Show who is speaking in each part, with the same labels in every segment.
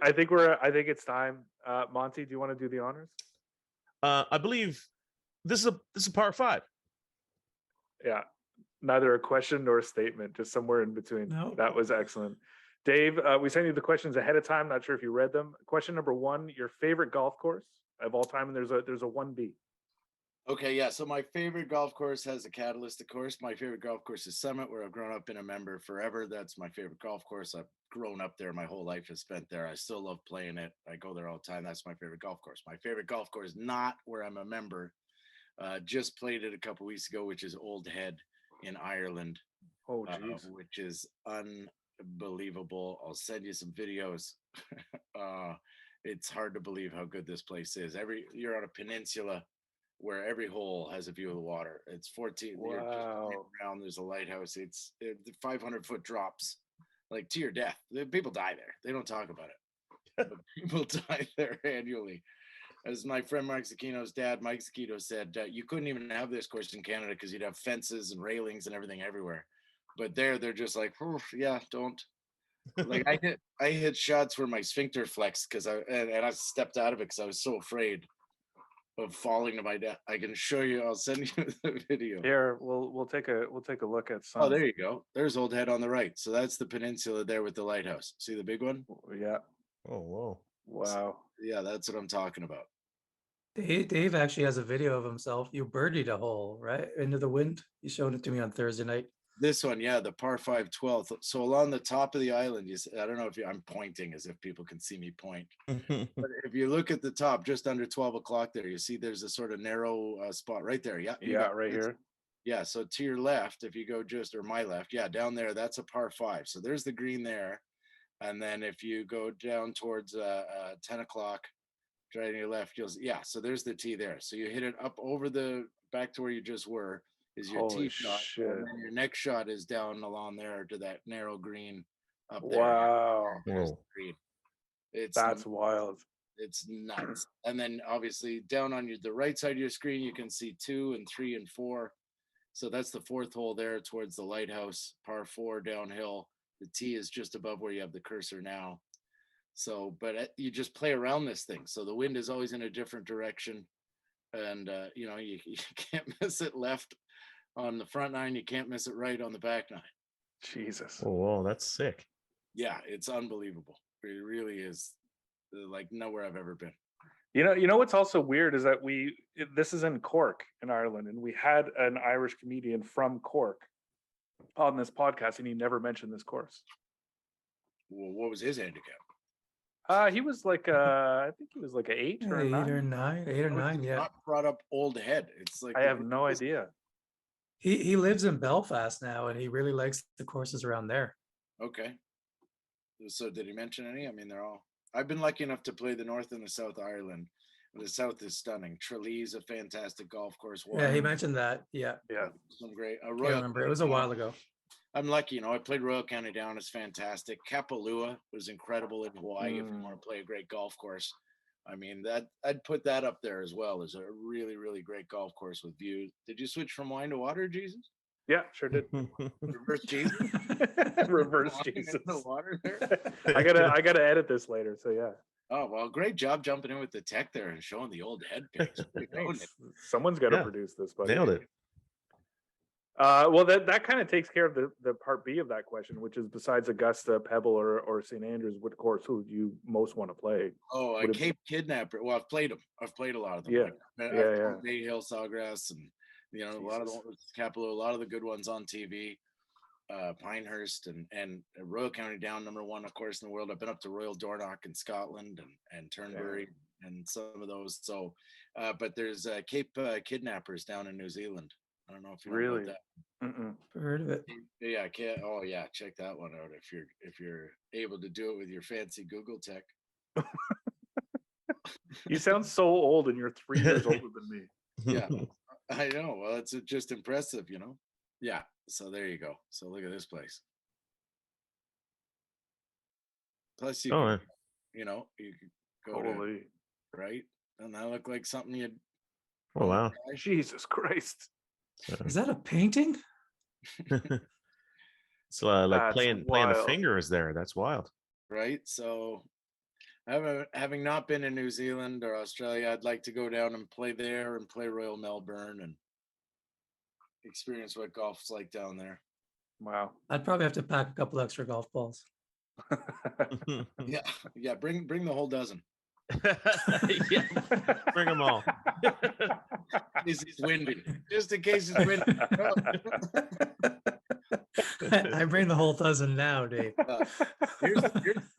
Speaker 1: I think it's time. Monty, do you want to do the honors?
Speaker 2: I believe this is a par 5.
Speaker 1: Yeah, neither a question nor a statement, just somewhere in between.
Speaker 3: No.
Speaker 1: That was excellent. Dave, we sent you the questions ahead of time. Not sure if you read them. Question number 1: your favorite golf course of all time, and there's a 1B.
Speaker 4: Okay, yeah. So my favorite golf course has a Catalyst, of course. My favorite golf course is Summit, where I've grown up, been a member forever. That's my favorite golf course. I've grown up there. My whole life is spent there. I still love playing it. I go there all the time. That's my favorite golf course. My favorite golf course, not where I'm a member. Just played it a couple weeks ago, which is Old Head in Ireland.
Speaker 1: Oh, geez.
Speaker 4: Which is unbelievable. I'll send you some videos. It's hard to believe how good this place is. You're on a peninsula where every hole has a view of the water. It's 14.
Speaker 1: Wow.
Speaker 4: Around, there's a lighthouse. It's 500-foot drops, like to your death. People die there. They don't talk about it. But people die there annually. As my friend Mike Zecchino's dad, Mike Zecchino, said, you couldn't even have this course in Canada because you'd have fences and railings and everything everywhere. But they're just like, oh, yeah, don't. Like I hit shots where my sphincter flexed because I stepped out of it because I was so afraid of falling to my death. I can show you. I'll send you the video.
Speaker 1: Here, we'll take a look at some.
Speaker 4: Oh, there you go. There's Old Head on the right. So that's the peninsula there with the lighthouse. See the big one?
Speaker 1: Yeah.
Speaker 2: Oh, whoa.
Speaker 1: Wow.
Speaker 4: Yeah, that's what I'm talking about.
Speaker 3: Dave actually has a video of himself. You birdied a hole, right? Into the wind. You showed it to me on Thursday night.
Speaker 4: This one, yeah, the par 5 12th. So along the top of the island, I don't know if I'm pointing as if people can see me point. But if you look at the top, just under 12 o'clock there, you see there's a sort of narrow spot right there. Yeah.
Speaker 1: Yeah, right here.
Speaker 4: Yeah. So to your left, if you go or my left, yeah, down there, that's a par 5. So there's the green there. And then if you go down towards 10 o'clock, right on your left, so there's the tee there. So you hit it up over back to where you just were. Is your tee shot, and then your next shot is down along there to that narrow green up there.
Speaker 1: Wow,
Speaker 4: that's
Speaker 1: wild.
Speaker 4: It's nuts. And then obviously down on the right side of your screen, you can see 2 and 3 and 4. So that's the 4th hole there towards the lighthouse, par 4 downhill. The tee is just above where you have the cursor now. So, but you just play around this thing. So the wind is always in a different direction, and you can't miss it left on the front 9. You can't miss it right on the back 9.
Speaker 1: Jesus.
Speaker 2: Oh, whoa, that's sick.
Speaker 4: Yeah, it's unbelievable. It really is like nowhere I've ever been.
Speaker 1: You know what's also weird is that this is in Cork in Ireland, and we had an Irish comedian from Cork on this podcast, and he never mentioned this course.
Speaker 4: Well, what was his handicap?
Speaker 1: He was like I think he was like an 8 or 9.
Speaker 3: 8 or 9. Yeah.
Speaker 4: Not brought up Old Head. It's like
Speaker 1: I have no idea.
Speaker 3: He lives in Belfast now, and he really likes the courses around there.
Speaker 4: Okay. So did he mention any? I mean, I've been lucky enough to play the North and the South Ireland. The South is stunning. Tralee is a fantastic golf course.
Speaker 3: Yeah, he mentioned that. Yeah.
Speaker 4: Some great.
Speaker 3: I remember. It was a while ago.
Speaker 4: I'm lucky, I played Royal County Down. It's fantastic. Kapalua was incredible in Hawaii. If you want to play a great golf course, I mean I'd put that up there as well as a really, really great golf course with views. Did you switch from wine to water, Jesus?
Speaker 1: Yeah, sure did.
Speaker 4: Reverse Jesus.
Speaker 1: Reverse Jesus.
Speaker 4: The water there.
Speaker 1: I gotta edit this later. So yeah.
Speaker 4: Oh well, great job jumping in with the tech there and showing the Old Head pics.
Speaker 1: Someone's got to produce this, buddy.
Speaker 2: Nailed it.
Speaker 1: Well, that kind of takes care of the part B of that question, which is besides Augusta, Pebble, or St. Andrews, what course would you most want to play?
Speaker 4: Oh, Cape Kidnapper. Well, I've played them. I've played a lot of them.
Speaker 1: Yeah,
Speaker 4: Bay Hill, Sawgrass, and a lot of the Kapalua, a lot of the good ones on TV. Pinehurst and Royal County Down, #1, of course, in the world. I've been up to Royal Dornoch in Scotland and Turnberry and some of those. So, but there's Cape Kidnappers down in New Zealand. I don't know if you know about that.
Speaker 3: Heard of it?
Speaker 4: Yeah, oh yeah, check that one out if you're able to do it with your fancy Google tech.
Speaker 1: You sound so old, and you're 3 years older than me.
Speaker 4: Yeah, I know. Well, it's just impressive, Yeah. So there you go. So look at this place. Plus, you can, you could go to right, and that look like something you'd.
Speaker 2: Oh wow!
Speaker 1: Jesus Christ!
Speaker 3: Is that a painting?
Speaker 2: It's like playing the fingers there. That's wild.
Speaker 4: Right. So, Having not been in New Zealand or Australia, I'd like to go down and play there and play Royal Melbourne and experience what golf's like down there.
Speaker 1: Wow.
Speaker 3: I'd probably have to pack a couple extra golf balls.
Speaker 4: Yeah. Bring the whole dozen.
Speaker 2: Yeah, bring them all.
Speaker 4: It's windy. Just in case it's windy.
Speaker 3: I bring the whole dozen now, Dave.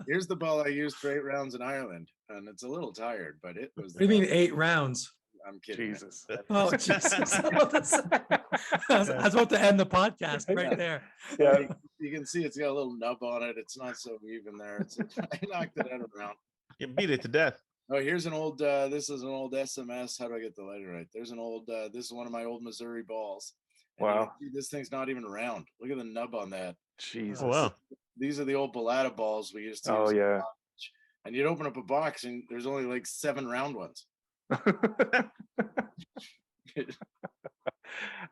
Speaker 4: Here's the ball I used for 8 rounds in Ireland, and it's a little tired, but it was.
Speaker 3: What do you mean 8 rounds?
Speaker 4: I'm kidding.
Speaker 1: Jesus.
Speaker 3: Oh, Jesus. I was about to end the podcast right there.
Speaker 1: Yeah.
Speaker 4: You can see it's got a little nub on it. It's not so even there. I knocked it out around.
Speaker 2: You beat it to death.
Speaker 4: Oh, here's an old. This is an old SMS. How do I get the letter right? There's an old. This is one of my old Missouri balls. And you
Speaker 1: Wow.
Speaker 4: can see this thing's not even round. Look at the nub on that.
Speaker 1: Jesus.
Speaker 2: Oh, wow.
Speaker 4: These are the old Bellata balls we used to
Speaker 1: Oh
Speaker 4: use.
Speaker 1: yeah.
Speaker 4: And you'd open up a box and there's only like 7 round ones.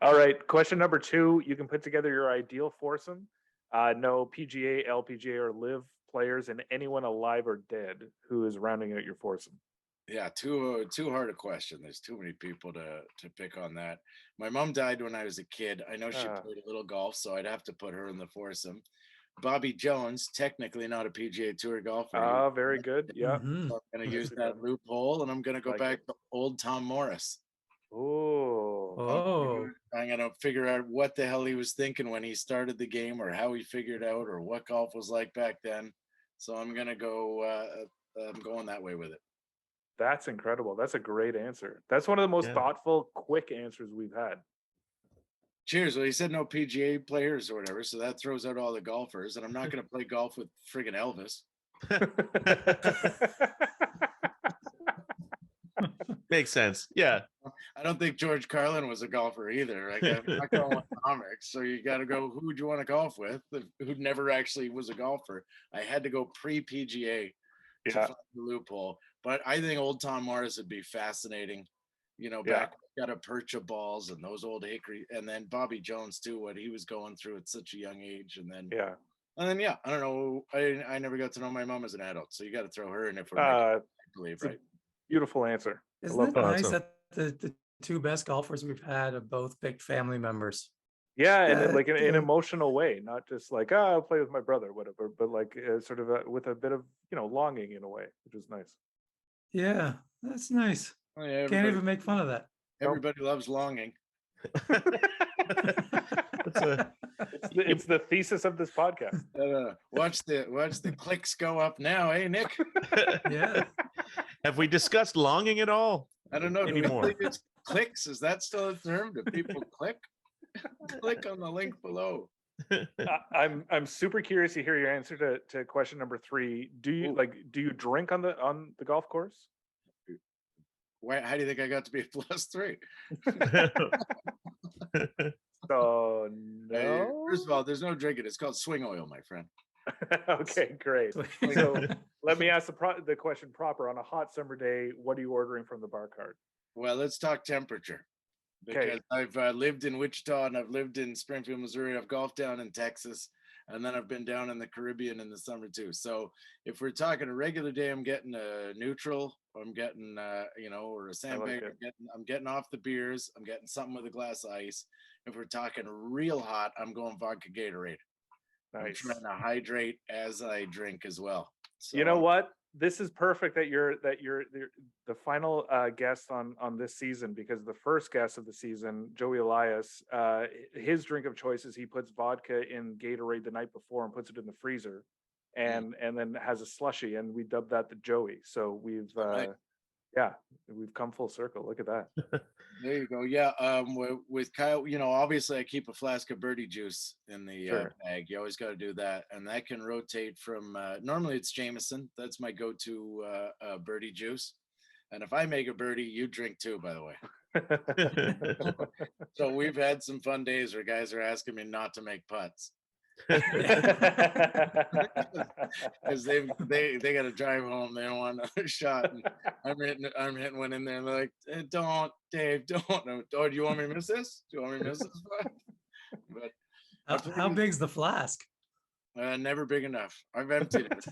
Speaker 1: All right. Question number 2. You can put together your ideal foursome. No PGA, LPGA, or live players, and anyone alive or dead who is rounding out your foursome.
Speaker 4: Yeah, too hard a question. There's too many people to pick on that. My mom died when I was a kid. I know she played a little golf, so I'd have to put her in the foursome. Bobby Jones, technically not a PGA Tour golfer.
Speaker 1: Ah, very good. Yeah.
Speaker 3: Mhm.
Speaker 4: So I'm going to use that loophole, and I'm going to go
Speaker 1: Like
Speaker 4: back to old Tom Morris.
Speaker 1: Oh.
Speaker 3: Oh,
Speaker 4: I'm going to figure out what the hell he was thinking when he started the game, or how he figured out, or what golf was like back then. So I'm going to go. I'm going that way with it.
Speaker 1: That's incredible. That's a great answer. That's one of the most
Speaker 2: Yeah.
Speaker 1: thoughtful, quick answers we've had.
Speaker 4: Cheers. Well, he said no PGA players or whatever, so that throws out all the golfers, and I'm not going to play golf with friggin' Elvis.
Speaker 2: Makes sense. Yeah.
Speaker 4: I don't think George Carlin was a golfer either. Like, I'm not going with comics, so you got to go. Who would you want to golf with? Who never actually was a golfer? I had to go pre-PGA to
Speaker 1: Yeah.
Speaker 4: find the loophole. But I think old Tom Morris would be fascinating. You know,
Speaker 1: Yeah.
Speaker 4: back got a perch of balls and those old hickory, and then Bobby Jones too. What he was going through at such a young age, and then
Speaker 1: Yeah.
Speaker 4: I don't know. I never got to know my mom as an adult, so you got to throw her in if we're making, I believe,
Speaker 1: it's a
Speaker 4: right?
Speaker 1: Beautiful answer.
Speaker 3: isn't
Speaker 1: love
Speaker 3: it
Speaker 2: that.
Speaker 3: nice
Speaker 2: So-
Speaker 3: that the 2 best golfers we've had have both picked family members?
Speaker 1: Yeah, and
Speaker 3: Yeah,
Speaker 1: like in an
Speaker 3: yeah.
Speaker 1: emotional way, not just like, I'll play with my brother, whatever, but like sort of with a bit of, longing in a way, which is nice.
Speaker 3: Yeah, that's nice.
Speaker 4: Oh, yeah,
Speaker 3: Can't even make fun of that.
Speaker 4: everybody loves longing.
Speaker 2: That's a,
Speaker 1: It's the thesis of this podcast.
Speaker 4: Watch the clicks go up now, hey Nick?
Speaker 3: Yeah.
Speaker 2: have we discussed longing at all?
Speaker 4: I don't know. Do we
Speaker 2: Anymore.
Speaker 4: believe it's clicks? Is that still a term? Do people click? Click on the link below.
Speaker 1: I'm super curious to hear your answer to question number 3. Do you
Speaker 4: Ooh.
Speaker 1: do you drink on the golf course?
Speaker 4: Why? How do you think I got to be a +3?
Speaker 1: So no.
Speaker 4: First of all, there's no drinking. It's called swing oil, my friend.
Speaker 1: Okay, great. So let me ask the question proper. On a hot summer day, what are you ordering from the bar cart?
Speaker 4: Well, let's talk temperature.
Speaker 1: Okay.
Speaker 4: Because I've lived in Wichita and I've lived in Springfield, Missouri. I've golfed down in Texas, and then I've been down in the Caribbean in the summer too. So if we're talking a regular day, I'm getting a neutral. I'm getting or a sandbag.
Speaker 1: it.
Speaker 4: I'm getting off the beers. I'm getting something with a glass of ice. If we're talking real hot, I'm going vodka Gatorade. I'm
Speaker 1: Nice.
Speaker 4: trying to hydrate as I drink as well. So,
Speaker 1: You know what? This is perfect that you're the final guest on this season, because the first guest of the season, Joey Elias, his drink of choice is he puts vodka in Gatorade the night before and puts it in the freezer, and then has a slushy, and we dubbed that the Joey. So we've
Speaker 4: right.
Speaker 1: we've come full circle. Look at that.
Speaker 4: There you go. Yeah. With Kyle, obviously I keep a flask of birdie juice in the
Speaker 1: Sure.
Speaker 4: bag. You always got to do that. And that can rotate from, normally it's Jameson. That's my go-to birdie juice. And if I make a birdie, you drink too, by the way. So we've had some fun days where guys are asking me not to make putts because they got to drive home. They don't want another shot. And I'm hitting one in there. And they're like, "Don't, Dave, don't. Oh, do you want me to miss this? Do you want me to miss this?" But
Speaker 3: How big's the flask?
Speaker 4: Never big enough. I've emptied it.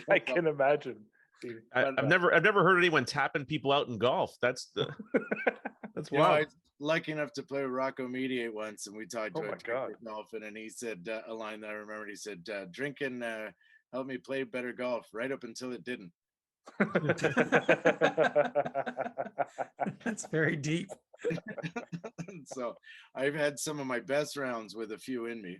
Speaker 1: I can imagine.
Speaker 2: I've never heard anyone tapping people out in golf. That's
Speaker 4: You know, I
Speaker 2: wild.
Speaker 4: was lucky enough to play with Rocco Mediate once, and we talked to
Speaker 1: Oh
Speaker 4: a
Speaker 1: my God.
Speaker 4: golfing, and he said a line that I remembered. He said, "Drinking helped me play better golf, right up until it didn't."
Speaker 3: That's very deep.
Speaker 4: So I've had some of my best rounds with a few in me.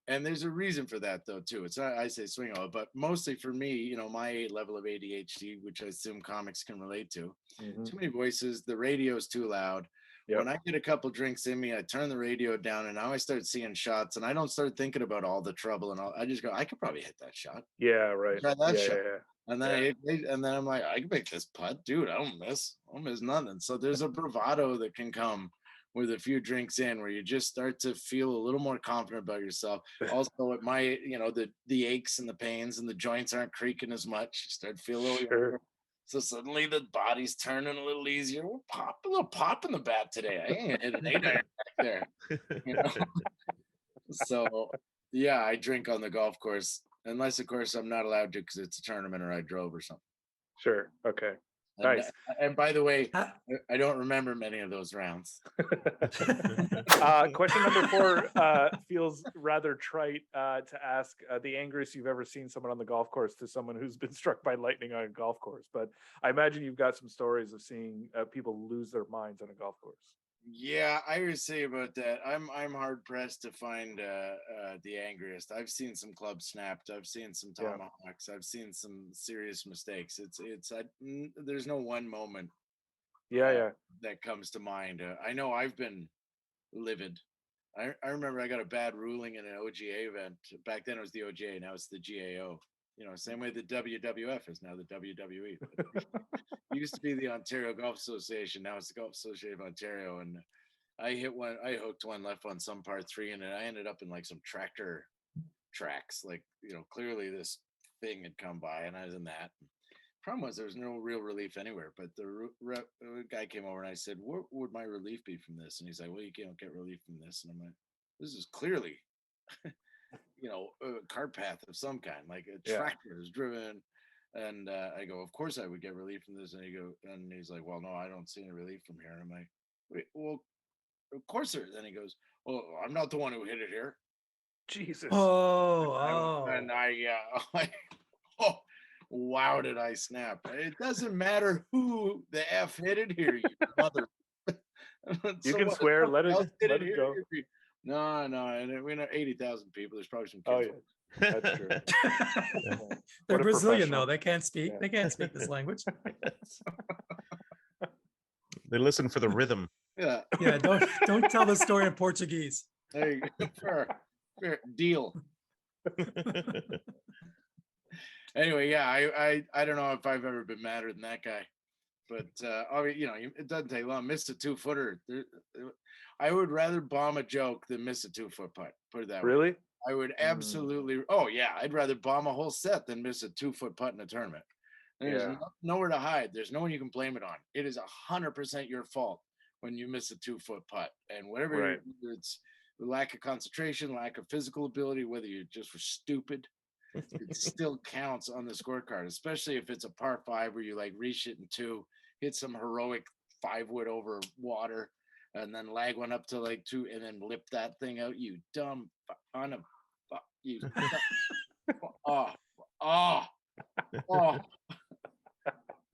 Speaker 4: And there's a reason for that, though, too. It's not, I say swing all, but mostly for me, you know, my level of ADHD, which I assume comics can relate to.
Speaker 1: Mhm.
Speaker 4: Too many voices, the radio's too loud.
Speaker 1: Yep.
Speaker 4: When I get a couple drinks in me, I turn the radio down, and now I start seeing shots, and I don't start thinking about all the trouble and all. I just go, I could probably hit that shot.
Speaker 1: Yeah, right.
Speaker 4: Try that
Speaker 1: Yeah,
Speaker 4: shot.
Speaker 1: yeah,
Speaker 4: And then and then I'm like, I can make this putt, dude. I don't miss nothing. So there's a bravado that can come with a few drinks in, where you just start to feel a little more confident about yourself. Also, at my, you know, the aches and the pains and the joints aren't creaking as much. You start to feel a little younger. So suddenly the body's turning a little easier. We'll pop a little pop in the bat today. I ain't hit an 8 iron back there. You know? So yeah, I drink on the golf course, unless of course I'm not allowed to because it's a tournament or I drove or something.
Speaker 1: Sure. Okay.
Speaker 4: And,
Speaker 1: Nice.
Speaker 4: and by the way,
Speaker 3: Ah.
Speaker 4: I don't remember many of those rounds.
Speaker 1: Question number 4 feels rather trite to ask the angriest you've ever seen someone on the golf course to someone who's been struck by lightning on a golf course. But I imagine you've got some stories of seeing people lose their minds on a golf course.
Speaker 4: Yeah, I would say about that. I'm hard pressed to find the angriest. I've seen some clubs snapped. I've seen some tomahawks. I've seen some serious mistakes. There's no one moment
Speaker 1: Yeah.
Speaker 4: that comes to mind. I know I've been livid. I remember I got a bad ruling in an OGA event. Back then it was the OGA, now it's the GAO. You know, same way the WWF is now the WWE. It used to be the Ontario Golf Association. Now it's the Golf Association of Ontario. And I hooked one left on some par 3, and I ended up in like some tractor tracks. Like, you know, clearly this thing had come by, and I was in that. Problem was there was no real relief anywhere. But the guy came over, and I said, "What would my relief be from this?" And he's like, "Well, you can't get relief from this." And I'm like, "This is clearly, you know, a cart path of some kind, like a tractor is driven." And I go, "Of course I would get relief from this." And he's like, "Well, no, I don't see any relief from here." And I'm like, "Wait, well, of course there is." And he goes, "Well, I'm not the one who hit it here."
Speaker 1: Jesus.
Speaker 4: And oh, wow, did I snap? It doesn't matter who the F hit it here, you mother.
Speaker 1: You can swear. Let it go.
Speaker 4: No, and we know 80,000 people. There's probably some
Speaker 1: Oh
Speaker 4: kids.
Speaker 1: yeah, that's true.
Speaker 3: They're
Speaker 1: What a
Speaker 3: Brazilian
Speaker 1: professional.
Speaker 3: though. They can't speak.
Speaker 1: Yeah.
Speaker 3: They can't speak this language.
Speaker 2: They listen for the rhythm.
Speaker 4: Yeah.
Speaker 3: Yeah, don't tell the story in Portuguese.
Speaker 4: There you go. Fair deal. Anyway, yeah, I don't know if I've ever been madder than that guy, but you know, it doesn't take long. Missed a 2-footer. I would rather bomb a joke than miss a 2-foot putt. Put it that way.
Speaker 1: Really?
Speaker 4: I would absolutely. Oh yeah, I'd rather bomb a whole set than miss a 2-foot putt in a tournament. There's nowhere to hide. There's no one you can blame it on. It is 100% your fault when you miss a 2-foot putt, and whatever it's the lack of concentration, lack of physical ability, whether you just were stupid, it still counts on the scorecard, especially if it's a par 5 where you like reach it in 2, hit some heroic 5-wood over water, and then lag one up to like 2, and then lip that thing out. You dumb you. Oh.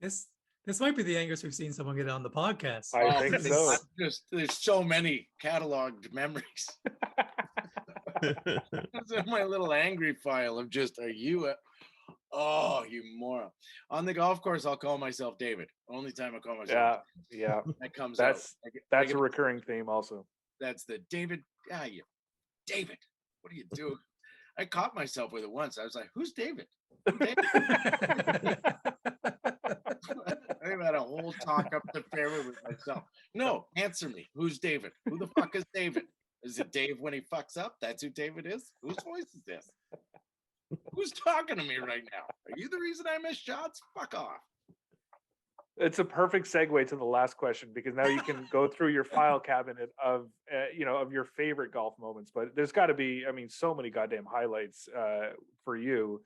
Speaker 3: This might be the angriest we've seen someone get on the podcast.
Speaker 1: I think so.
Speaker 4: There's so many cataloged memories. It's in my little angry file of just, are you you moron. On the golf course, I'll call myself David. Only time I call myself.
Speaker 1: Yeah.
Speaker 4: That comes
Speaker 1: That's
Speaker 4: out.
Speaker 1: That's a recurring theme also.
Speaker 4: That's the David. David, what are you doing? I caught myself with it once. I was like, who's David? I've had a whole talk up the fairway with myself. No, answer me. Who's David? Who the fuck is David? Is it Dave when he fucks up? That's who David is? Whose voice is this? Who's talking to me right now? Are you the reason I miss shots? Fuck off.
Speaker 1: It's a perfect segue to the last question, because now you can go through your file cabinet of of your favorite golf moments. But there's got to be, I mean, so many goddamn highlights for you.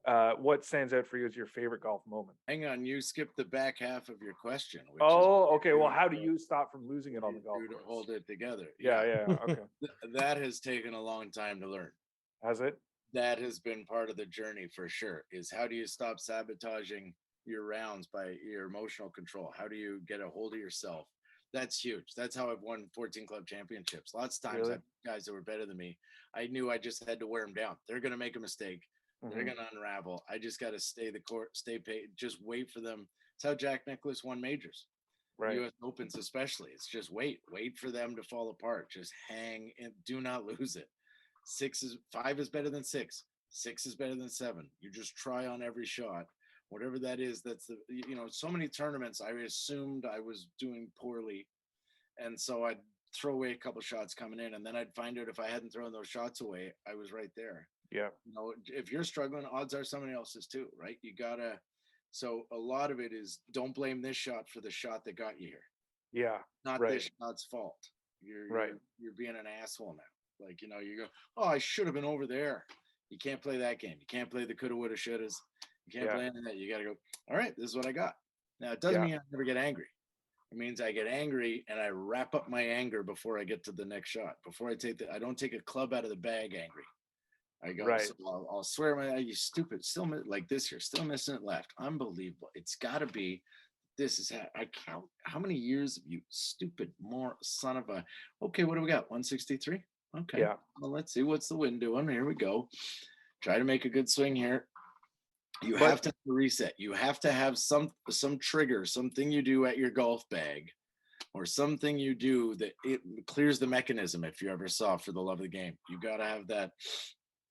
Speaker 1: What stands out for you as your favorite golf moment?
Speaker 4: Hang on, you skipped the back half of your question, which
Speaker 1: Oh,
Speaker 4: is
Speaker 1: okay. Well, how do you stop from losing it on the golf
Speaker 4: to
Speaker 1: course?
Speaker 4: hold it together.
Speaker 1: Yeah. Okay.
Speaker 4: That has taken a long time to learn.
Speaker 1: Has it?
Speaker 4: That has been part of the journey for sure. Is how do you stop sabotaging your rounds by your emotional control? How do you get a hold of yourself? That's huge. That's how I've won 14 club championships. Lots of times,
Speaker 1: Really?
Speaker 4: I've guys that were better than me. I knew I just had to wear them down. They're gonna make a mistake. They're
Speaker 1: Mhm.
Speaker 4: gonna unravel. I just got to stay the court, stay paid, just wait for them. It's how Jack Nicklaus won majors,
Speaker 1: Right.
Speaker 4: U.S. Opens especially. It's just wait for them to fall apart. Just hang and do not lose it. 5 is better than 6. 6 is better than 7. You just try on every shot, whatever that is. That's so many tournaments. I assumed I was doing poorly, and so I'd throw away a couple shots coming in, and then I'd find out if I hadn't thrown those shots away, I was right there.
Speaker 1: Yeah.
Speaker 4: If you're struggling, odds are somebody else is too, right? You gotta. So a lot of it is don't blame this shot for the shot that got you here.
Speaker 1: Yeah.
Speaker 4: Not
Speaker 1: Right.
Speaker 4: this shot's fault.
Speaker 1: Right.
Speaker 4: You're being an asshole now. Like, you go, oh, I should have been over there. You can't play that game. You can't play the coulda, woulda, shouldas. You can't
Speaker 1: Yeah.
Speaker 4: play any of that. You got to go, all right, this is what I got. Now, it doesn't
Speaker 1: Yeah.
Speaker 4: mean I never get angry. It means I get angry and I wrap up my anger before I get to the next shot. Before I don't take a club out of the bag angry. I go,
Speaker 1: Right.
Speaker 4: so I'll swear you stupid, still like this year, still missing it left. Unbelievable. It's got to be. This is I count how many years of you stupid more son of a. Okay, what do we got? 163. Okay.
Speaker 1: Yeah.
Speaker 4: Well, let's see what's the wind doing. Here we go. Try to make a good swing here. You
Speaker 1: But-
Speaker 4: have to reset. You have to have some trigger, something you do at your golf bag, or something you do that it clears the mechanism. If you ever saw For the Love of the Game, you got to have that.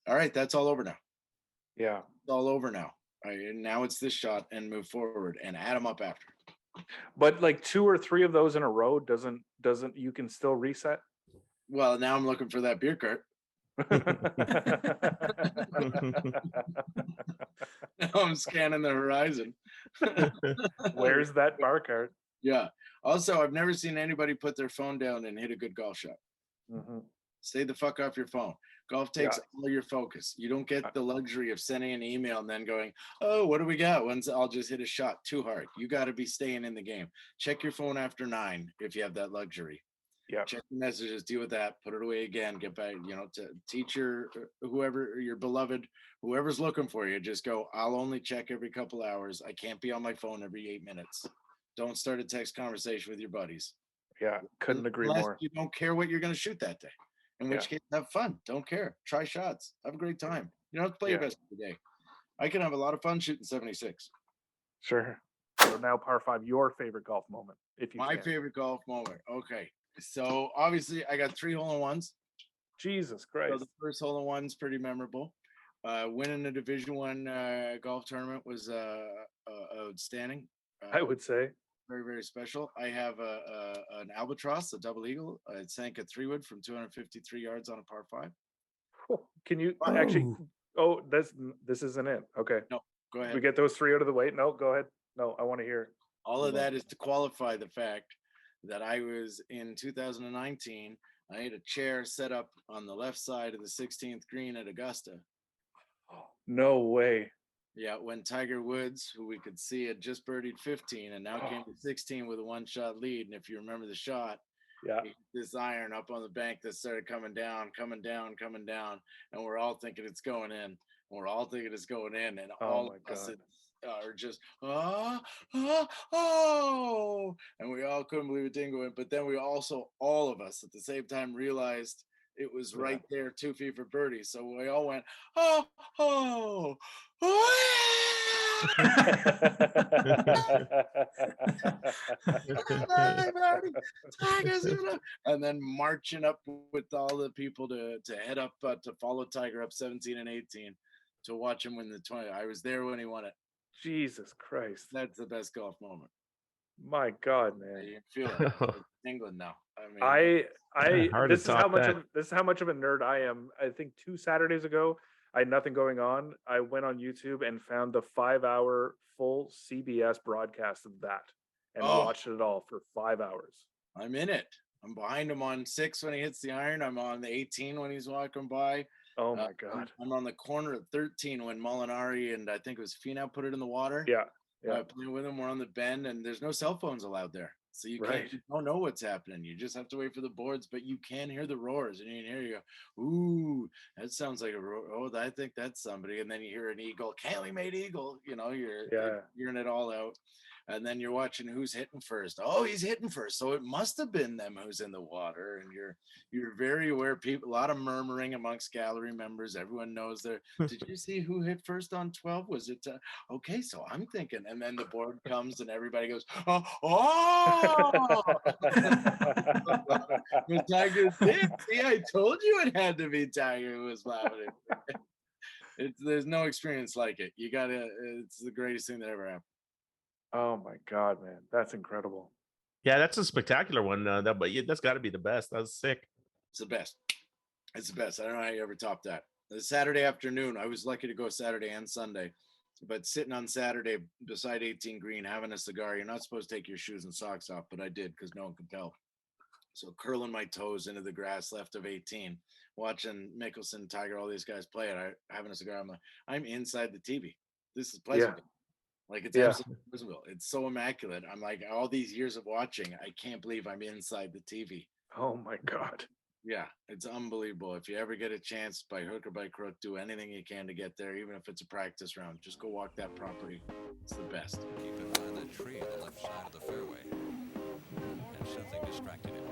Speaker 4: All right, that's all over now.
Speaker 1: Yeah.
Speaker 4: It's all over now. All right, and now it's this shot and move forward and add them up after.
Speaker 1: But like 2 or 3 of those in a row doesn't you can still reset?
Speaker 4: Well, now I'm looking for that beer cart. Now I'm scanning the horizon.
Speaker 1: Where's that bar cart?
Speaker 4: Yeah. Also, I've never seen anybody put their phone down and hit a good golf shot.
Speaker 1: Mhm.
Speaker 4: Stay the fuck off your phone. Golf takes all your focus. You don't get the luxury of sending an email and then going, oh, what do we got? I'll just hit a shot too hard. You got to be staying in the game. Check your phone after 9 if you have that luxury.
Speaker 1: Yeah.
Speaker 4: Check the messages, deal with that, put it away again, get back, to teacher, whoever, your beloved, whoever's looking for you, just go, I'll only check every couple hours. I can't be on my phone every 8 minutes. Don't start a text conversation with your buddies.
Speaker 1: Yeah. Couldn't agree
Speaker 4: Unless
Speaker 1: more.
Speaker 4: you don't care what you're going to shoot that day. In which case, have fun. Don't care. Try shots. Have a great time. You don't have to play your best every day. I can have a lot of fun shooting 76.
Speaker 1: Sure. So now par 5, your favorite golf moment, if you
Speaker 4: My
Speaker 1: can.
Speaker 4: favorite golf moment. Okay. So obviously I got 3 hole-in-ones.
Speaker 1: Jesus
Speaker 4: So
Speaker 1: Christ.
Speaker 4: the first hole-in-one's pretty memorable. Winning the Division I golf tournament was outstanding.
Speaker 1: I would say.
Speaker 4: Very, very special. I have an albatross, a double eagle. It sank a 3-wood from 253 yards on a par 5.
Speaker 1: Can you actually? Oh, this isn't it. Okay.
Speaker 4: No, go ahead.
Speaker 1: We get those 3 out of the way. No, go ahead. No, I want to hear.
Speaker 4: All of that is to qualify the fact that I was in 2019. I had a chair set up on the left side of the 16th green at Augusta.
Speaker 1: No way.
Speaker 4: Yeah, when Tiger Woods, who we could see had just birdied 15 and now came to 16 with a 1-shot lead. And if you remember the shot, he hit this iron up on the bank that started coming down. And we're all thinking it's going in. And all of us are just, oh. And we all couldn't believe it didn't go in. But then we also, all of us at the same time realized it was right there, 2 feet for birdie. So we all went, oh. And then marching up with all the people to head up to follow Tiger up 17 and 18 to watch him win the 20. I was there when he won it.
Speaker 1: Jesus Christ.
Speaker 4: That's the best golf moment.
Speaker 1: My God, man.
Speaker 4: You feel it. It's England now. I mean,
Speaker 1: this is how much of a nerd I am. I think 2 Saturdays ago, I had nothing going on. I went on YouTube and found the 5-hour full CBS broadcast of that. and
Speaker 4: Oh.
Speaker 1: watched it all for 5 hours.
Speaker 4: I'm in it. I'm behind him on 6 when he hits the iron. I'm on the 18 when he's walking by.
Speaker 1: Oh my God.
Speaker 4: I'm on the corner at 13 when Molinari and I think it was Finau put it in the water.
Speaker 1: Yeah. Yeah.
Speaker 4: Playing with him, we're on the bend, and there's no cell phones allowed there, so you
Speaker 1: Right.
Speaker 4: don't know what's happening. You just have to wait for the boards, but you can hear the roars, and you can hear you go, "Ooh, that sounds like a roar. Oh, I think that's somebody." And then you hear an eagle, "Can't made eagle." You know, you're hearing it all out, and then you're watching who's hitting first. Oh, he's hitting first, so it must have been them who's in the water, and you're very aware. People, a lot of murmuring amongst gallery members. Everyone knows there. Did you see who hit first on 12? Was it? Okay, so I'm thinking, and then the board comes and everybody goes, "Oh, the Tiger's hit. See, I told you it had to be Tiger who was laughing." There's no experience like it. It's the greatest thing that ever happened.
Speaker 1: Oh my God, man, that's incredible.
Speaker 2: Yeah, that's a spectacular one. But yeah, that's got to be the best. That was sick.
Speaker 4: It's the best. It's the best. I don't know how you ever top that. The Saturday afternoon, I was lucky to go Saturday and Sunday, but sitting on Saturday beside 18 green, having a cigar, you're not supposed to take your shoes and socks off, but I did because no one could tell. So curling my toes into the grass left of 18, watching Mickelson, Tiger, all these guys play it, having a cigar. I'm inside the TV. This is Pleasantville. Like it's absolutely Pleasantville. It's so immaculate. I'm like, all these years of watching, I can't believe I'm inside the TV.
Speaker 1: Oh my God.
Speaker 4: Yeah, it's unbelievable. If you ever get a chance, by hook or by crook, do anything you can to get there, even if it's a practice round. Just go walk that property. It's the best.
Speaker 5: Keep in mind that tree on the left side of the fairway. And something distracted him.